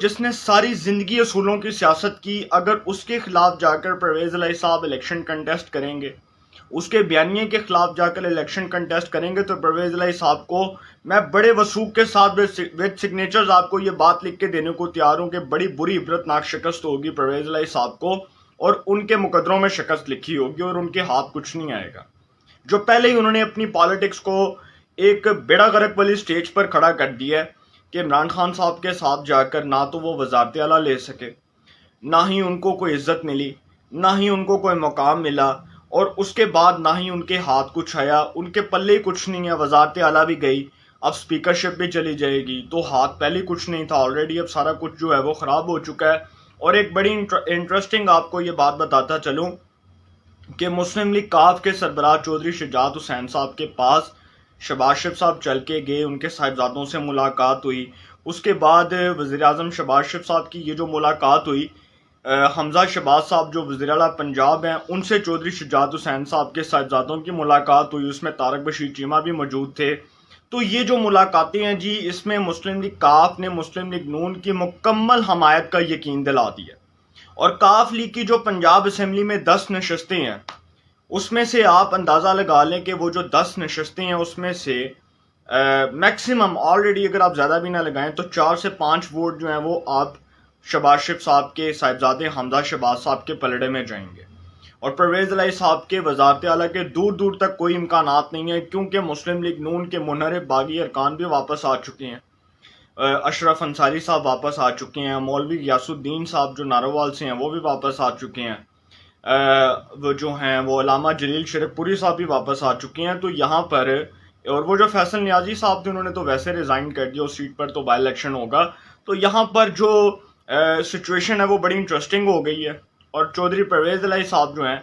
جس نے ساری زندگی اصولوں کی سیاست کی، اگر اس کے خلاف جا کر پرویز الہی صاحب الیکشن کنٹیسٹ کریں گے، اس کے بیانیے کے خلاف جا کر الیکشن کنٹیسٹ کریں گے، تو پرویز الہی صاحب کو میں بڑے وثوق کے ساتھ وتھ سگنیچرز آپ کو یہ بات لکھ کے دینے کو تیار ہوں کہ بڑی بری عبرتناک شکست ہوگی پرویز الہی صاحب کو، اور ان کے مقدروں میں شکست لکھی ہوگی اور ان کے ہاتھ کچھ نہیں آئے گا. جو پہلے ہی انہوں نے اپنی پالیٹکس کو ایک بیڑا غرق والی سٹیج پر کھڑا کر دیا ہے کہ عمران خان صاحب کے ساتھ جا کر نہ تو وہ وزارت اعلیٰ لے سکے، نہ ہی ان کو کوئی عزت ملی، نہ ہی ان کو کوئی مقام ملا، اور اس کے بعد نہ ہی ان کے ہاتھ کچھ آیا، ان کے پلے کچھ نہیں ہے. وزارت اعلیٰ بھی گئی، اب اسپیکرشپ بھی چلی جائے گی، تو ہاتھ پہلے کچھ نہیں تھا آلریڈی، اب سارا کچھ جو ہے وہ خراب ہو چکا ہے. اور ایک بڑی انٹرسٹنگ آپ کو یہ بات بتاتا چلوں کہ مسلم لیگ کاف کے سربراہ چودھری شجاعت حسین صاحب کے پاس شہباز شریف صاحب چل کے گئے، ان کے صاحبزادوں سے ملاقات ہوئی. اس کے بعد وزیر اعظم شہباز شریف صاحب کی یہ جو ملاقات ہوئی، حمزہ شہباز صاحب جو وزیر اعلیٰ پنجاب ہیں، ان سے چودھری شجاعت حسین صاحب کے صاحبزادوں کی ملاقات ہوئی، اس میں طارق بشیر چیمہ بھی موجود تھے. تو یہ جو ملاقاتیں ہیں جی، اس میں مسلم لیگ کاف نے مسلم لیگ نون کی مکمل حمایت کا یقین دلا دیا. اور کاف لیگ کی جو پنجاب اسمبلی میں 10 نشستیں ہیں، اس میں سے آپ اندازہ لگا لیں کہ وہ جو 10 نشستیں ہیں اس میں سے میکسیمم آلریڈی اگر آپ زیادہ بھی نہ لگائیں تو 4 سے 5 ووٹ جو ہیں وہ آپ شہباز شریف صاحب کے صاحبزادے حمزہ شہباز صاحب کے پلڑے میں جائیں گے. اور پرویز الہی صاحب کے وزارت اعلیٰ کے دور دور تک کوئی امکانات نہیں ہیں، کیونکہ مسلم لیگ نون کے منحرف باغی ارکان بھی واپس آ چکے ہیں. اشرف انصاری صاحب واپس آ چکے ہیں، مولوی غیاث الدین صاحب جو ناروال سے ہیں وہ بھی واپس آ چکے ہیں، وہ جو ہیں وہ علامہ جلیل شریف پوری صاحب بھی واپس آ چکے ہیں. تو یہاں پر اور وہ جو فیصل نیازی صاحب تھے انہوں نے تو ویسے ریزائن کر دیا، اس سیٹ پر تو بائی الیکشن ہوگا. تو یہاں پر جو سچویشن ہے وہ بڑی انٹرسٹنگ ہو گئی ہے. اور چودھری پرویز الہی صاحب جو ہیں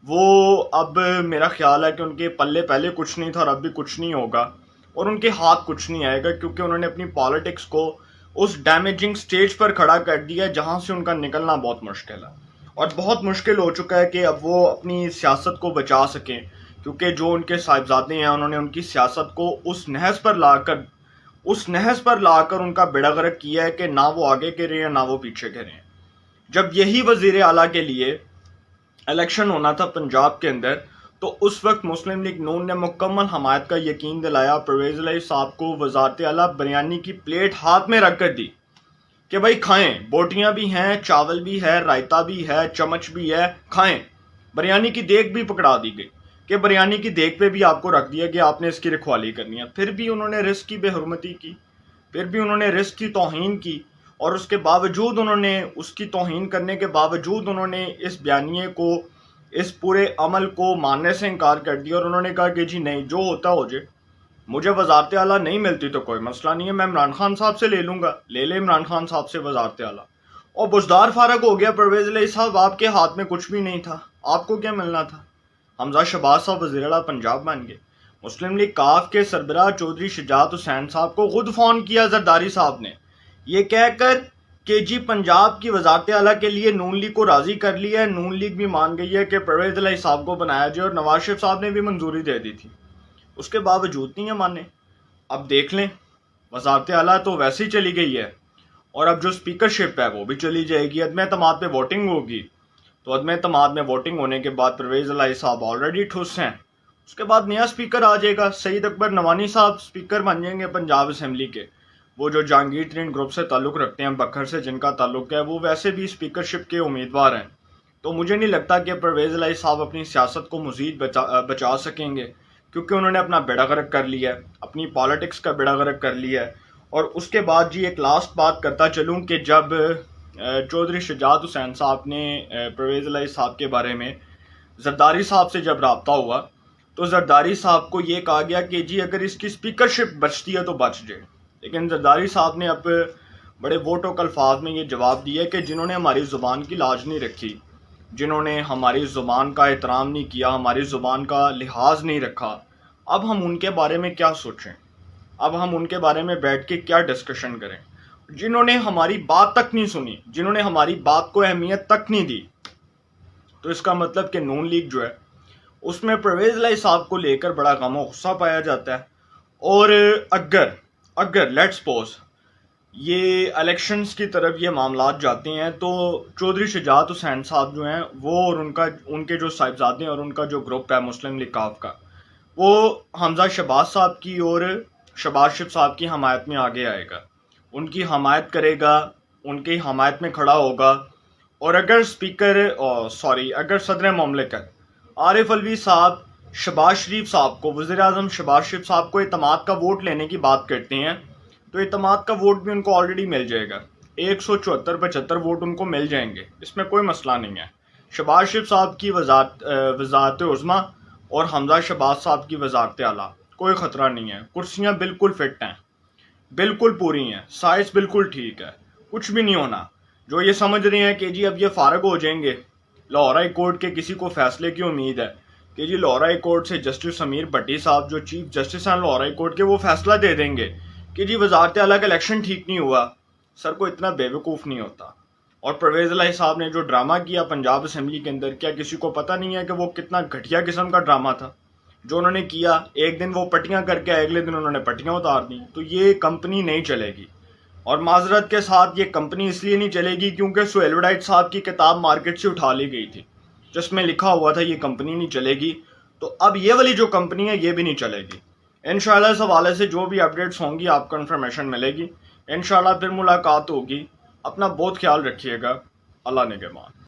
وہ اب میرا خیال ہے کہ ان کے پلے پہلے کچھ نہیں تھا اور اب بھی کچھ نہیں ہوگا، اور ان کے ہاتھ کچھ نہیں آئے گا، کیونکہ انہوں نے اپنی پالیٹکس کو اس ڈیمیجنگ سٹیج پر کھڑا کر دیا جہاں سے ان کا نکلنا بہت مشکل ہے. اور بہت مشکل ہو چکا ہے کہ اب وہ اپنی سیاست کو بچا سکیں، کیونکہ جو ان کے صاحبزادے ہیں انہوں نے ان کی سیاست کو اس نہج پر لا کر ان کا بیڑا غرق کیا ہے کہ نہ وہ آگے کے رہے ہیں نہ وہ پیچھے کے رہے ہیں. جب یہی وزیر اعلیٰ کے لیے الیکشن ہونا تھا پنجاب کے اندر، تو اس وقت مسلم لیگ نون نے مکمل حمایت کا یقین دلایا، پرویز الہی صاحب کو وزارت اعلیٰ بریانی کی پلیٹ ہاتھ میں رکھ کر دی کہ بھائی کھائیں، بوٹیاں بھی ہیں، چاول بھی ہے، رائتا بھی ہے، چمچ بھی ہے، کھائیں. بریانی کی دیگ بھی پکڑا دی گئی کہ بریانی کی دیگ پہ بھی آپ کو رکھ دیا کہ آپ نے اس کی رکھوالی کرنی ہے. پھر بھی انہوں نے رزق کی بے حرمتی کی، پھر بھی انہوں نے رزق کی توہین کی، اور اس کے باوجود انہوں نے اس کی توہین کرنے کے باوجود انہوں نے اس بیانیے کو، اس پورے عمل کو ماننے سے انکار کر دیا. اور انہوں نے کہا کہ جی نہیں، جو ہوتا ہو جائے، مجھے وزارت اعلیٰ نہیں ملتی تو کوئی مسئلہ نہیں ہے، میں عمران خان صاحب سے لے لوں گا، لے لے عمران خان صاحب سے وزارت اعلیٰ. اور بزدار فارغ ہو گیا پرویز الہی صاحب، آپ کے ہاتھ میں کچھ بھی نہیں تھا، آپ کو کیا ملنا تھا؟ حمزہ شہباز صاحب وزیر اعلیٰ پنجاب بن گئے. مسلم لیگ کاف کے سربراہ چودھری شجاعت حسین صاحب کو خود فون کیا زرداری صاحب نے، یہ کہہ کر کہ جی پنجاب کی وزارت اعلیٰ کے لیے نون لیگ کو راضی کر لیا ہے، نون لیگ بھی مان گئی ہے کہ پرویز الہی صاحب کو بنایا جائے، اور نواز شریف صاحب نے بھی منظوری دے دی تھی، اس کے باوجود نہیں ہے مانے. اب دیکھ لیں، وزارت اعلیٰ تو ویسے ہی چلی گئی ہے، اور اب جو اسپیکرشپ ہے وہ بھی چلی جائے گی، عدم اعتماد پہ ووٹنگ ہوگی. تو عدم اعتماد میں ووٹنگ ہونے کے بعد پرویز الہی صاحب آلریڈی ٹھس ہیں، اس کے بعد نیا اسپیکر آ جائے گا، سعید اکبر نوانی صاحب اسپیکر بن جائیں گے پنجاب اسمبلی کے. وہ جو جہانگیر ترین گروپ سے تعلق رکھتے ہیں، بکھر سے جن کا تعلق ہے، وہ ویسے بھی اسپیکرشپ کے امیدوار ہیں. تو مجھے نہیں لگتا کہ پرویز الہی صاحب اپنی سیاست کو مزید بچا سکیں گے، کیونکہ انہوں نے اپنا بیڑا غرق کر لیا ہے، اپنی پالیٹکس کا بیڑا غرق کر لیا ہے. اور اس کے بعد جی ایک لاسٹ بات کرتا چلوں کہ جب چودھری شجاعت حسین صاحب نے پرویز الہی صاحب کے بارے میں زرداری صاحب سے جب رابطہ ہوا، تو زرداری صاحب کو یہ کہا گیا کہ جی اگر اس کی اسپیکرشپ بچتی ہے تو بچ جائے. لیکن زرداری صاحب نے اب بڑے ووٹوں کے الفاظ میں یہ جواب دیا کہ جنہوں نے ہماری زبان کی لاج نہیں رکھی، جنہوں نے ہماری زبان کا احترام نہیں کیا، ہماری زبان کا لحاظ نہیں رکھا، اب ہم ان کے بارے میں کیا سوچیں، اب ہم ان کے بارے میں بیٹھ کے کیا ڈسکشن کریں. جنہوں نے ہماری بات تک نہیں سنی، جنہوں نے ہماری بات کو اہمیت تک نہیں دی. تو اس کا مطلب کہ نون لیگ جو ہے اس میں پرویز الہی صاحب کو لے کر بڑا غم و غصہ پایا جاتا ہے. اور اگر لیٹ سپوز یہ الیکشنز کی طرف یہ معاملات جاتے ہیں تو چودھری شجاعت حسین صاحب جو ہیں وہ اور ان کے جو صاحبزادے ہیں اور ان کا جو گروپ ہے مسلم لیگ کاف کا، وہ حمزہ شہباز صاحب کی اور شہباز شریف صاحب کی حمایت میں آگے آئے گا، ان کی حمایت کرے گا، ان کی حمایت میں کھڑا ہوگا۔ اور اگر صدر مملکت عارف الوی صاحب شہباز شریف صاحب کو، وزیر اعظم شہباز شریف صاحب کو اعتماد کا ووٹ لینے کی بات کرتے ہیں تو اعتماد کا ووٹ بھی ان کو آلریڈی مل جائے گا، 174-75 ووٹ ان کو مل جائیں گے، اس میں کوئی مسئلہ نہیں ہے۔ شہباز شریف صاحب کی وزارت عظمیٰ اور حمزہ شہباز صاحب کی وزارت اعلیٰ، کوئی خطرہ نہیں ہے، کرسیاں بالکل فٹ ہیں، بالکل پوری ہیں، سائز بالکل ٹھیک ہے، کچھ بھی نہیں ہونا۔ جو یہ سمجھ رہے ہیں کہ جی اب یہ فارغ ہو جائیں گے، لاہور ہائی کورٹ کے کسی کو فیصلے کی امید ہے کہ جی لاہور ہائی کورٹ سے جسٹس امیر بھٹی صاحب جو چیف جسٹس ہیں لاہور ہائی کورٹ کے، وہ فیصلہ دے دیں گے کہ جی وزارت اعلیٰ کا الیکشن ٹھیک نہیں ہوا، سر کو اتنا بے وقوف نہیں ہوتا۔ اور پرویز الہی صاحب نے جو ڈرامہ کیا پنجاب اسمبلی کے اندر، کیا کسی کو پتہ نہیں ہے کہ وہ کتنا گھٹیا قسم کا ڈرامہ تھا جو انہوں نے کیا؟ ایک دن وہ پٹیاں کر کے اگلے دن انہوں نے پٹیاں اتار دیں، تو یہ کمپنی نہیں چلے گی۔ اور معذرت کے ساتھ یہ کمپنی اس لیے نہیں چلے گی کیونکہ سہیل وڈائچ صاحب کی کتاب مارکیٹ سے اٹھا لی گئی تھی جس میں لکھا ہوا تھا یہ کمپنی نہیں چلے گی، تو اب یہ والی جو کمپنی ہے یہ بھی نہیں چلے گی۔ انشاءاللہ اس حوالے سے جو بھی اپڈیٹس ہوں گی آپ کو انفارمیشن ملے گی، انشاءاللہ پھر ملاقات ہوگی۔ اپنا بہت خیال رکھیے گا، اللہ نگہبان۔